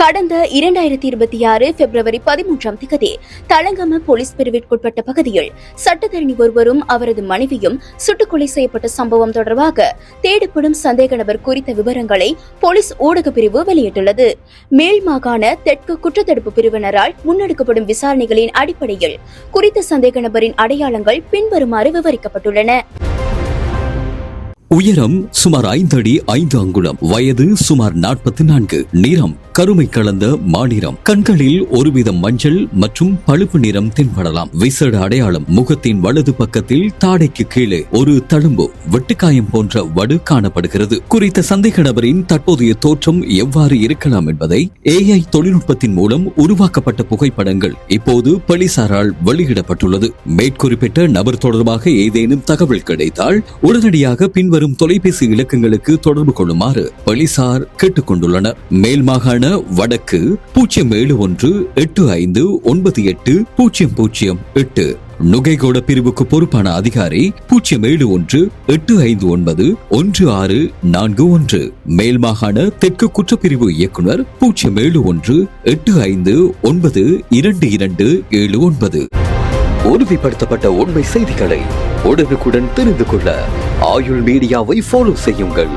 கடந்த 2026 பிப்ரவரி 13ஆம் தேதி தலங்கம போலீஸ் பிரிவிற்குட்பட்ட பகுதியில் சட்டத்தரணி ஒருவரும் அவரது மனைவியும் சுட்டுக்கொலை செய்யப்பட்ட சம்பவம் தொடர்பாக தேடப்படும் சந்தேக நபர் குறித்த விவரங்களை போலீஸ் ஊடக பிரிவு வெளியிட்டுள்ளது. மேல் மாகாண தெற்கு குற்றத்தடுப்பு பிரிவினரால் முன்னெடுக்கப்படும் விசாரணைகளின் அடிப்படையில் குறித்த சந்தேக நபரின் அடையாளங்கள் பின்வருமாறு விவரிக்கப்பட்டுள்ளன. உயரம் சுமார் 5 அடி 5 அங்குலம், வயது சுமார் 44, நிறம் கருமை கலந்த மாநிறம், கண்களில் ஒருவித மஞ்சள் மற்றும் பழுப்பு நிறம் தென்படலாம். விசேட அடையாளம்: முகத்தின் வலது பக்கத்தில் தாடைக்கு கீழே ஒரு தழும்பு வெட்டுக்காயம் போன்ற வடு காணப்படுகிறது. குறித்த சந்தேக நபரின் தற்போதைய தோற்றம் எவ்வாறு இருக்கலாம் என்பதை AI தொழில்நுட்பத்தின் மூலம் உருவாக்கப்பட்ட புகைப்படங்கள் இப்போது போலீசாரால் வெளியிடப்பட்டுள்ளது. மேற்குறிப்பிட்ட நபர் தொடர்பாக ஏதேனும் தகவல் கிடைத்தால் உடனடியாக பின்வரும் தொலைபேசி இலக்கங்களுக்கு தொடர்பு கொள்ளுமாறு போலீசார் கேட்டுக் கொண்டுள்ளனர். மேல் மாகாண வடக்கு 0715980008, நுகைகோட பிரிவுக்கு பொறுப்பான அதிகாரி 0718591641, மேல் மாகாண தெற்கு குற்றப்பிரிவு இயக்குனர் 0785892279. உறுதிப்படுத்தப்பட்ட உண்மை செய்திகளை உடனுக்குடன் தெரிந்து கொள்ள ஆயுள் மீடியாவை ஃபாலோ செய்யுங்கள்.